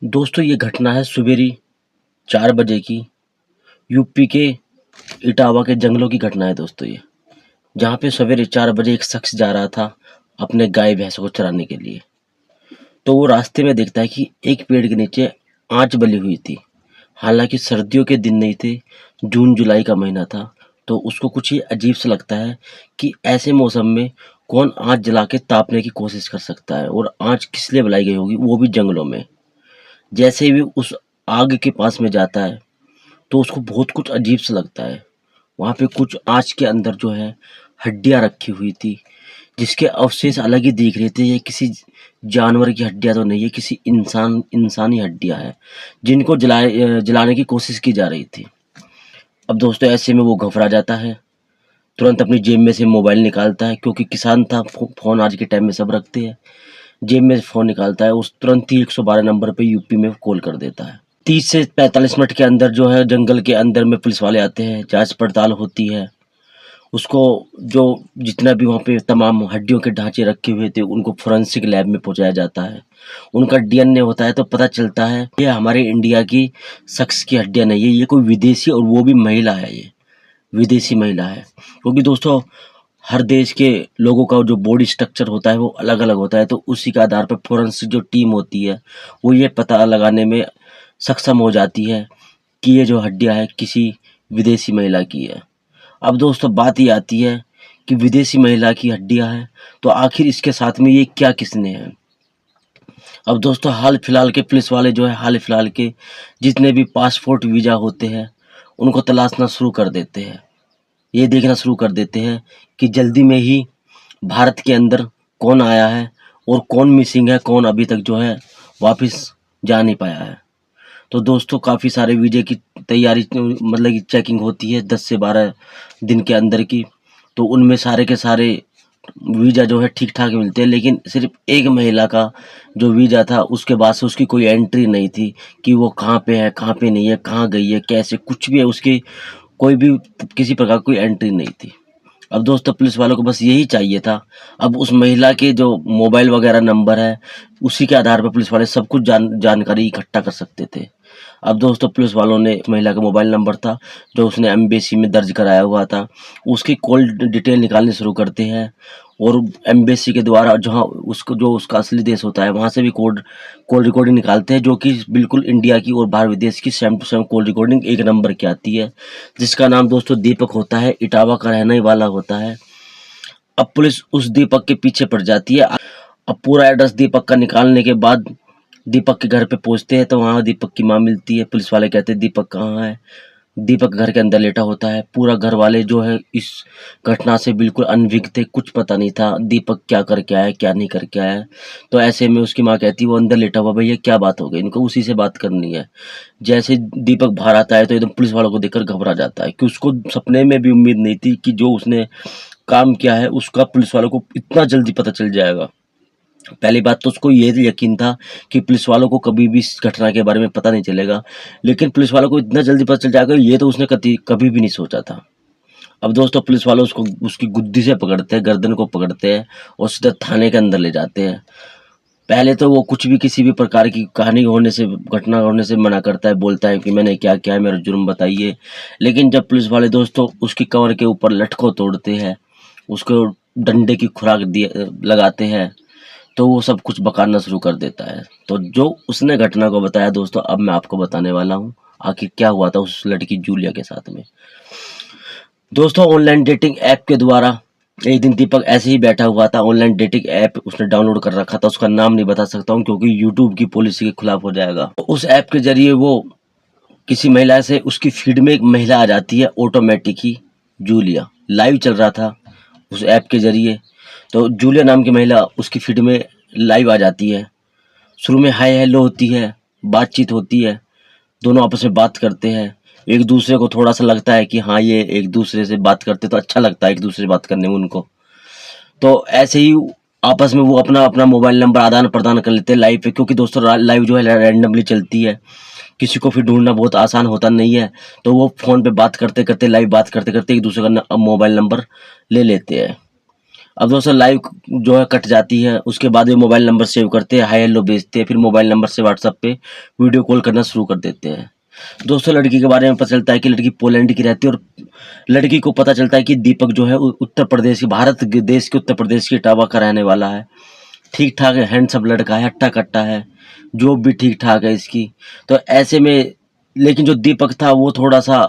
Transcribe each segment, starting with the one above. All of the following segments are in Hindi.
दोस्तों ये घटना है सवेरे 4 बजे की यूपी के इटावा के जंगलों की घटना है दोस्तों ये। जहाँ पे सवेरे 4 बजे एक शख्स जा रहा था अपने गाय भैंसों को चराने के लिए। तो वो रास्ते में देखता है कि एक पेड़ के नीचे आँच बली हुई थी। हालांकि सर्दियों के दिन नहीं थे, जून जुलाई का महीना था। तो उसको कुछ ही अजीब सा लगता है कि ऐसे मौसम में कौन आँच जला के तापने की कोशिश कर सकता है, और आँच किस लिए जलाई गई होगी, वो भी जंगलों में। जैसे ही वो उस आग के पास में जाता है तो उसको बहुत कुछ अजीब सा लगता है। वहाँ पे कुछ आँच के अंदर जो है हड्डियाँ रखी हुई थी, जिसके अवशेष अलग ही दिख रहे थे। ये किसी जानवर की हड्डियाँ तो नहीं है, किसी इंसानी हड्डियाँ हैं, जिनको जलाने की कोशिश की जा रही थी। अब दोस्तों ऐसे में वो घबरा जाता है, तुरंत अपनी जेब में से मोबाइल निकालता है, क्योंकि किसान था, फ़ोन आज के टाइम में सब रखते हैं। जेब में से फ़ोन निकालता है, उस तुरंत ही 112 नंबर पे यूपी में कॉल कर देता है। 30 से 45 मिनट के अंदर जो है जंगल के अंदर में पुलिस वाले आते हैं, जांच पड़ताल होती है। उसको जो जितना भी वहाँ पे तमाम हड्डियों के ढांचे रखे हुए थे उनको फोरेंसिक लैब में पहुँचाया जाता है। उनका डीएनए होता है तो पता चलता है ये हमारे इंडिया की शख्स की हड्डियाँ नहीं है, ये कोई विदेशी, और वो भी महिला है, ये विदेशी महिला है। क्योंकि दोस्तों हर देश के लोगों का जो बॉडी स्ट्रक्चर होता है वो अलग अलग होता है, तो उसी के आधार पर फोरेंसिक जो टीम होती है वो ये पता लगाने में सक्षम हो जाती है कि ये जो हड्डियाँ है किसी विदेशी महिला की है। अब दोस्तों बात ये आती है कि विदेशी महिला की हड्डियाँ हैं, तो आखिर इसके साथ में ये क्या किसने है। अब दोस्तों हाल फिलहाल के पुलिस वाले जो है हाल फिलहाल के जितने भी पासपोर्ट वीज़ा होते हैं उनको तलाशना शुरू कर देते हैं। ये देखना शुरू कर देते हैं कि जल्दी में ही भारत के अंदर कौन आया है और कौन मिसिंग है, कौन अभी तक जो है वापस जा नहीं पाया है। तो दोस्तों काफ़ी सारे वीज़े की तैयारी मतलब कि चेकिंग होती है 10 से 12 दिन के अंदर की। तो उनमें सारे के सारे वीज़ा जो है ठीक ठाक मिलते हैं, लेकिन सिर्फ एक महिला का जो वीज़ा था उसके बाद से उसकी कोई एंट्री नहीं थी कि वो कहाँ पे है, कहाँ पे नहीं है, कहाँ गई है, कैसे, कुछ भी है उसकी कोई भी किसी प्रकार की कोई एंट्री नहीं थी। अब दोस्तों पुलिस वालों को बस यही चाहिए था। अब उस महिला के जो मोबाइल वगैरह नंबर है उसी के आधार पर पुलिस वाले सब कुछ जानकारी इकट्ठा कर सकते थे। अब दोस्तों पुलिस वालों ने उस महिला का मोबाइल नंबर था जो उसने एम्बेसी में दर्ज कराया हुआ था, उसकी कॉल डिटेल निकालनी शुरू करते हैं, और एम्बेसी के द्वारा जहाँ उसको जो उसका असली देश होता है वहाँ से भी कॉल रिकॉर्डिंग निकालते हैं, जो कि बिल्कुल इंडिया की और बाहर विदेश की same to same call recording एक नंबर की आती है, जिसका नाम दोस्तों दीपक होता है, इटावा का रहने वाला होता है। अब पुलिस उस दीपक के पीछे पड़ जाती है। अब पूरा एड्रेस दीपक का निकालने के बाद दीपक के घर पे पहुंचते हैं तो वहाँ दीपक की माँ मिलती है। पुलिस वाले कहते हैं दीपक कहाँ है। दीपक घर के अंदर लेटा होता है। पूरा घर वाले जो है इस घटना से बिल्कुल अनभिज्ञ थे, कुछ पता नहीं था दीपक क्या करके आया क्या नहीं करके आया। तो ऐसे में उसकी माँ कहती है वो अंदर लेटा हुआ, भैया क्या बात हो गई, इनको उसी से बात करनी है। जैसे दीपक बाहर आता है तो एकदम पुलिस वालों को देखकर घबरा जाता है कि उसको सपने में भी उम्मीद नहीं थी कि जो उसने काम किया है उसका पुलिस वालों को इतना जल्दी पता चल जाएगा। पहली बात तो उसको ये यकीन था कि पुलिस वालों को कभी भी इस घटना के बारे में पता नहीं चलेगा, लेकिन पुलिस वालों को इतना जल्दी पता चल जाएगा ये तो उसने कभी भी नहीं सोचा था। अब दोस्तों पुलिस वाले उसको उसकी गुद्दी से पकड़ते हैं, गर्दन को पकड़ते हैं और सीधा थाने के अंदर ले जाते हैं। पहले तो वो कुछ भी किसी भी प्रकार की कहानी होने से, घटना होने से मना करता है, बोलता है कि मैंने क्या किया है, मेरा जुर्म बताइए। लेकिन जब पुलिस वाले दोस्तों उसकी कमर के ऊपर लटको तोड़ते हैं, उसको डंडे की खुराक दिए लगाते हैं, तो वो सब कुछ बकाना शुरू कर देता है। तो जो उसने घटना को बताया दोस्तों अब मैं आपको बताने वाला हूँ आखिर क्या हुआ था उस लड़की जूलिया के साथ में। दोस्तों ऑनलाइन डेटिंग ऐप के द्वारा एक दिन दीपक ऐसे ही बैठा हुआ था। ऑनलाइन डेटिंग ऐप उसने डाउनलोड कर रखा था, उसका नाम नहीं बता सकता हूँ क्योंकि यूट्यूब की पॉलिसी के खिलाफ हो जाएगा। उस ऐप के जरिए वो किसी महिला से, उसकी फीड में एक महिला आ जाती है ऑटोमेटिक ही, जूलिया लाइव चल रहा था उस ऐप के जरिए। तो जूलिया नाम की महिला उसकी फीड में लाइव आ जाती है। शुरू में हाय हेलो होती है, बातचीत होती है, दोनों आपस में बात करते हैं। एक दूसरे को थोड़ा सा लगता है कि हाँ ये एक दूसरे से बात करते तो अच्छा लगता है एक दूसरे से बात करने में उनको। तो ऐसे ही आपस में वो अपना अपना मोबाइल नंबर आदान प्रदान कर लेते हैं लाइव पे, क्योंकि दोस्तों लाइव जो है रैंडमली चलती है, किसी को फिर ढूंढना बहुत आसान होता नहीं है। तो वो फ़ोन पे बात करते करते, लाइव बात करते करते एक दूसरे का मोबाइल नंबर ले लेते हैं। अब दोस्तों लाइव जो है कट जाती है, उसके बाद वे मोबाइल नंबर सेव करते हैं, हाय हेलो भेजते हैं, फिर मोबाइल नंबर से व्हाट्सएप पे वीडियो कॉल करना शुरू कर देते हैं। दोस्तों लड़की के बारे में पता चलता है कि लड़की पोलैंड की रहती है, और लड़की को पता चलता है कि दीपक जो है उत्तर प्रदेश की, भारत के देश के उत्तर प्रदेश की इटावा का रहने वाला है। ठीक ठाक है, हैंडसम लड़का है, हट्टा कट्टा है, जॉब भी ठीक ठाक है इसकी। तो ऐसे में लेकिन जो दीपक था वो थोड़ा सा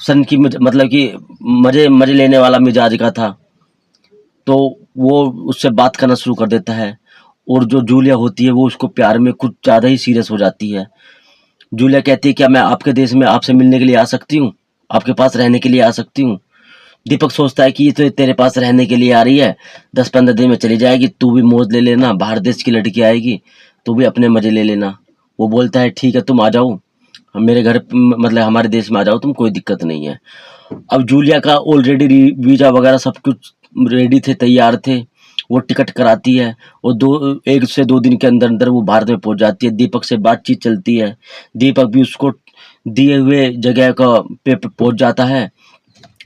सन की मतलब कि मजे मजे लेने वाला मिजाज का था, तो वो उससे बात करना शुरू कर देता है। और जो जूलिया होती है वो उसको प्यार में कुछ ज़्यादा ही सीरियस हो जाती है। जूलिया कहती है क्या मैं आपके देश में आपसे मिलने के लिए आ सकती हूँ, आपके पास रहने के लिए आ सकती हूँ। दीपक सोचता है कि ये तो तेरे पास रहने के लिए आ रही है, 10-15 दिन में चली जाएगी, तू भी मौज ले लेना, बाहर देश की लड़की आएगी, तू भी अपने मजे ले लेना। वो बोलता है ठीक है तुम आ जाओ, हम मेरे घर मतलब हमारे देश में आ जाओ तुम, कोई दिक्कत नहीं है। अब जूलिया का ऑलरेडी वीजा वगैरह सब कुछ रेडी थे, तैयार थे। वो टिकट कराती है और 1 से 2 दिन के अंदर अंदर वो भारत में पहुंच जाती है। दीपक से बातचीत चलती है, दीपक भी उसको दिए हुए जगह का पे पहुंच जाता है,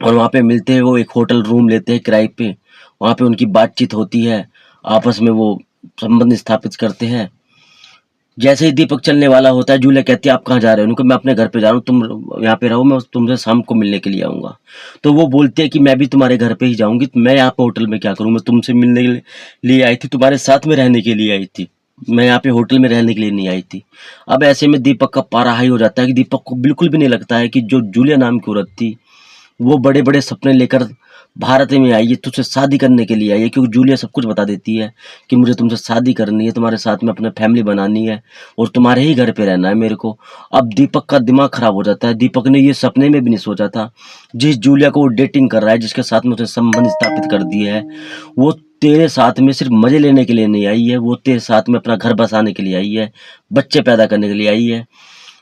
और वहाँ पे मिलते हैं। वो एक होटल रूम लेते हैं किराए पे, वहाँ पे उनकी बातचीत होती है, आपस में वो संबंध स्थापित करते हैं। जैसे ही दीपक चलने वाला होता है, जूलिया कहती है आप कहाँ जा रहे हो? उनको मैं अपने घर पे जा रहा हूँ, तुम यहाँ पे रहो, मैं तुमसे शाम को मिलने के लिए आऊँगा। तो वो बोलते हैं कि मैं भी तुम्हारे घर पे ही जाऊँगी, तो मैं यहाँ पे होटल में क्या करूँ, मैं तुमसे मिलने के लिए आई थी, तुम्हारे साथ में रहने के लिए आई थी, मैं यहाँ पे होटल में रहने के लिए नहीं आई थी। अब ऐसे में दीपक का पारा हाई हो जाता है कि दीपक को बिल्कुल भी नहीं लगता है कि जो जूलिया नाम की औरत थी वो बड़े बड़े सपने लेकर भारत में आई है, तुझसे शादी करने के लिए आई है, क्योंकि जूलिया सब कुछ बता देती है कि मुझे तुमसे शादी करनी है, तुम्हारे साथ में अपना फैमिली बनानी है, और तुम्हारे ही घर पे रहना है मेरे को। अब दीपक का दिमाग खराब हो जाता है। दीपक ने ये सपने में भी नहीं सोचा था, जिस जूलिया को वो डेटिंग कर रहा है, जिसके साथ में उसने संबंध स्थापित कर दिए है, वो तेरे साथ में सिर्फ मजे लेने के लिए नहीं आई है, वो तेरे साथ में अपना घर बसाने के लिए आई है, बच्चे पैदा करने के लिए आई है।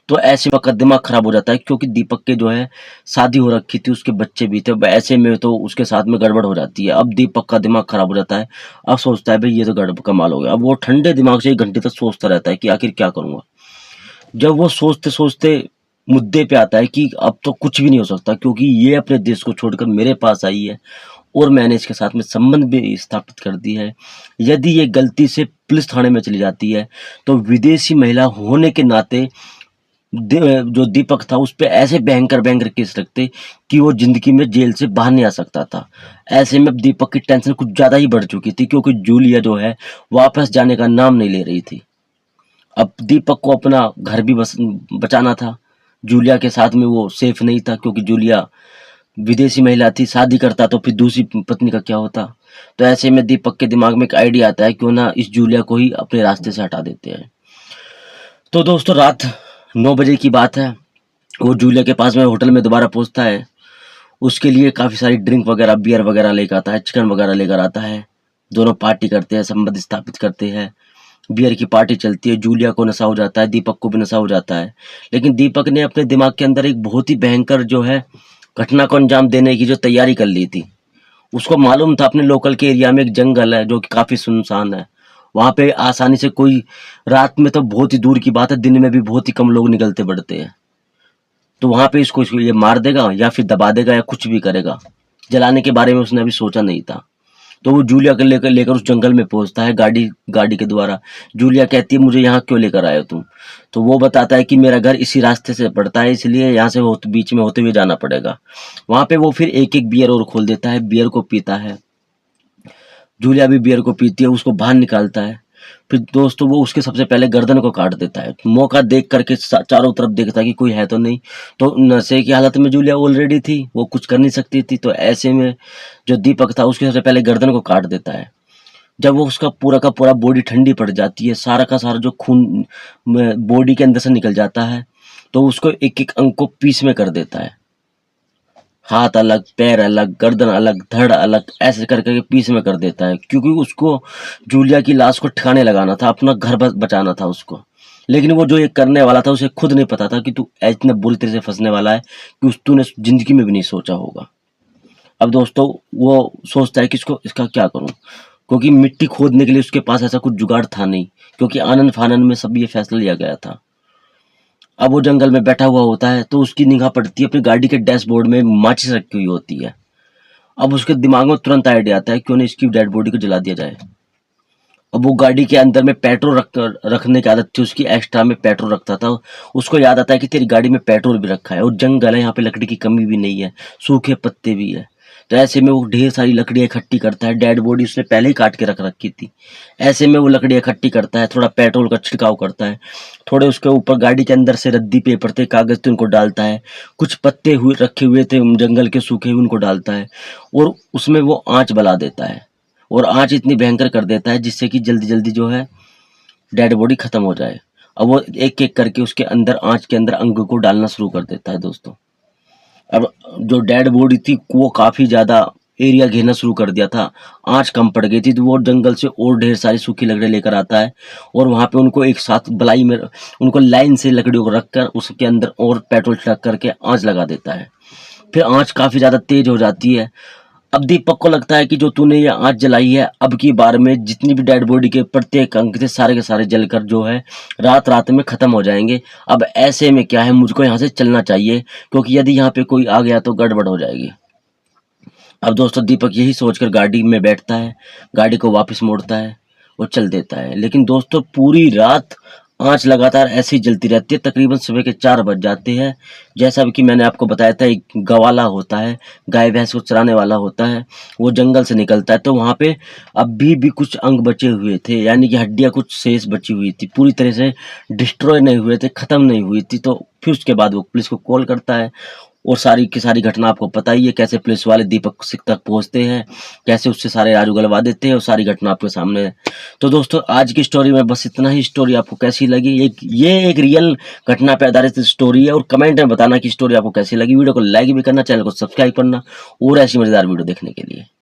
तो ऐसे वक़्त दिमाग ख़राब हो जाता है, क्योंकि दीपक के जो है शादी हो रखी थी, उसके बच्चे भी थे। ऐसे में तो उसके साथ में गड़बड़ हो जाती है। अब दीपक का दिमाग ख़राब हो जाता है। अब सोचता है भई ये तो गड़ब कमाल हो गया। अब वो ठंडे दिमाग से 1 घंटे तक सोचता रहता है कि आखिर क्या करूँगा? जब वो सोचते-सोचते मुद्दे पे आता है कि अब तो कुछ भी नहीं हो सकता, क्योंकि ये अपने देश को छोड़कर मेरे पास आई है, और मैंने इसके साथ में संबंध भी स्थापित कर दी है। यदि ये गलती से पुलिस थाने में चली जाती है, तो विदेशी महिला होने के नाते जो दीपक था उस पे ऐसे भयंकर भयंकर केस रखते कि वो जिंदगी में जेल से बाहर नहीं आ सकता था। ऐसे में दीपक की टेंशन कुछ ज़्यादा ही बढ़ चुकी थी, क्योंकि जूलिया जो है वापस जाने का नाम नहीं ले रही थी। अब दीपक को अपना घर भी बस बचाना था। जूलिया के साथ में वो सेफ नहीं था, क्योंकि जूलिया विदेशी महिला थी, शादी करता तो फिर दूसरी पत्नी का क्या होता। तो ऐसे में दीपक के दिमाग में एक आइडिया आता है, क्यों ना इस जूलिया को ही अपने रास्ते से हटा देते हैं। तो दोस्तों रात 9 बजे की बात है। वो जूलिया के पास में होटल में दोबारा पहुंचता है। उसके लिए काफ़ी सारी ड्रिंक वगैरह, बियर वगैरह लेकर आता है, चिकन वगैरह लेकर आता है। दोनों पार्टी करते हैं, संबंध स्थापित करते हैं। बियर की पार्टी चलती है, जूलिया को नशा हो जाता है, दीपक को भी नशा हो जाता है। लेकिन दीपक ने अपने दिमाग के अंदर एक बहुत ही भयंकर जो है घटना को अंजाम देने की जो तैयारी कर ली थी। उसको मालूम था अपने लोकल के एरिया में एक जंगल है जो कि काफ़ी सुनसान है। वहाँ पे आसानी से कोई, रात में तो बहुत ही दूर की बात है, दिन में भी बहुत ही कम लोग निकलते बढ़ते हैं। तो वहाँ पे इसको ये मार देगा या फिर दबा देगा या कुछ भी करेगा। जलाने के बारे में उसने अभी सोचा नहीं था। तो वो जूलिया को लेकर लेकर उस जंगल में पहुँचता है गाड़ी गाड़ी के द्वारा। जूलिया कहती है मुझे यहाँ क्यों लेकर आए हो तुम? तो वो बताता है कि मेरा घर इसी रास्ते से पड़ता है, इसलिए यहाँ से बीच में होते हुए जाना पड़ेगा। वहाँ पे वो फिर एक एक बियर और खोल देता है, बियर को पीता है। जूलिया भी बियर को पीती है, उसको बाहर निकालता है। फिर दोस्तों वो उसके सबसे पहले गर्दन को काट देता है। मौका देख करके चारों तरफ देखता है कि कोई है तो नहीं। तो नशे की हालत में जूलिया ऑलरेडी थी, वो कुछ कर नहीं सकती थी। तो ऐसे में जो दीपक था उसके सबसे पहले गर्दन को काट देता है। जब वो उसका पूरा का पूरा बॉडी ठंडी पड़ जाती है, सारा का सारा जो खून बॉडी के अंदर से निकल जाता है, तो उसको एक एक अंग को पीस में कर देता है। हाथ अलग, पैर अलग, गर्दन अलग, धड़ अलग, ऐसे कर करके पीस में कर देता है, क्योंकि उसको जूलिया की लाश को ठिकाने लगाना था, अपना घर बचाना था उसको। लेकिन वो जो ये करने वाला था उसे खुद नहीं पता था कि तू इतने बुरी तरह से फंसने वाला है कि तूने जिंदगी में भी नहीं सोचा होगा। अब दोस्तों वो सोचता है कि इसका क्या करूं, क्योंकि मिट्टी खोदने के लिए उसके पास ऐसा कुछ जुगाड़ था नहीं, क्योंकि आनंद फानन में सब ये फैसला लिया गया था। अब वो जंगल में बैठा हुआ होता है, तो उसकी निगाह पड़ती है अपनी गाड़ी के डैशबोर्ड में माचिस रखी हुई होती है। अब उसके दिमाग में तुरंत आइडिया आता है क्यों नहीं इसकी डेड बॉडी को जला दिया जाए। अब वो गाड़ी के अंदर में पेट्रोल रखने की आदत थी उसकी, एक्स्ट्रा में पेट्रोल रखता था। उसको याद आता है कि तेरी गाड़ी में पेट्रोल भी रखा है और जंगल है, यहाँ पे लकड़ी की कमी भी नहीं है, सूखे पत्ते भी है। तो ऐसे में वो ढेर सारी लकड़ियाँ इकट्ठी करता है, डेड बॉडी उसने पहले ही काट के रख रखी थी। ऐसे में वो लकड़ियाँ इकट्ठी करता है, थोड़ा पेट्रोल का छिड़काव करता है, थोड़े उसके ऊपर गाड़ी के अंदर से रद्दी पेपर थे, कागज थे, उनको डालता है, कुछ पत्ते हुए रखे हुए थे जंगल के सूखे हुए उनको डालता है, और उसमें वो आँच बला देता है, और आँच इतनी भयंकर कर देता है जिससे कि जल्दी-जल्दी जो है डेड बॉडी खत्म हो जाए। अब वो एक-एक करके उसके अंदर आँच के अंदर अंग को डालना शुरू कर देता है दोस्तों। अब जो डेड बॉडी थी वो काफ़ी ज़्यादा एरिया घेरना शुरू कर दिया था, आँच कम पड़ गई थी, तो वो जंगल से और ढेर सारी सूखी लकड़ियाँ लेकर आता है और वहाँ पे उनको एक साथ बलाई में उनको लाइन से लकड़ियों को रखकर उसके अंदर और पेट्रोल छिड़क करके आँच लगा देता है। फिर आँच काफ़ी ज़्यादा तेज़ हो जाती है। अब दीपक को लगता है कि जो तूने ये आँच जलाई है, अब की बार में जितनी भी डेड बॉडी के प्रत्येक अंग थे सारे के सारे जलकर जो है रात-रात में ख़त्म हो जाएँगे। अब ऐसे में क्या है, मुझको यहाँ से चलना चाहिए क्योंकि यदि यहाँ पे कोई आ गया तो गड़बड़ हो जाएगी। अब दोस्तों दीपक यही सोचकर गाड़ी में बैठता है, गाड़ी को वापस मोड़ता है और चल देता है। लेकिन दोस्तों पूरी रात आँच लगातार ऐसे ही जलती रहती है, तकरीबन सुबह के 4 बज जाते हैं। जैसा कि मैंने आपको बताया था एक गवाला होता है, गाय भैंस को चराने वाला होता है, वो जंगल से निकलता है तो वहाँ पे अभी भी कुछ अंग बचे हुए थे, यानी कि हड्डियाँ कुछ शेष बची हुई थी, पूरी तरह से डिस्ट्रॉय नहीं हुए थे, ख़त्म नहीं हुई थी। तो फिर उसके बाद वो पुलिस को कॉल करता है और सारी की सारी घटना आपको पता ही है, कैसे पुलिस वाले दीपक सिंह तक पहुँचते हैं, कैसे उससे सारे राज उगलवा देते हैं और सारी घटना आपके सामने है। तो दोस्तों आज की स्टोरी में बस इतना ही। स्टोरी आपको कैसी लगी? ये एक रियल घटना पे आधारित स्टोरी है और कमेंट में बताना कि स्टोरी आपको कैसी लगी। वीडियो को लाइक भी करना, चैनल को सब्सक्राइब करना और ऐसी मज़ेदार वीडियो देखने के लिए।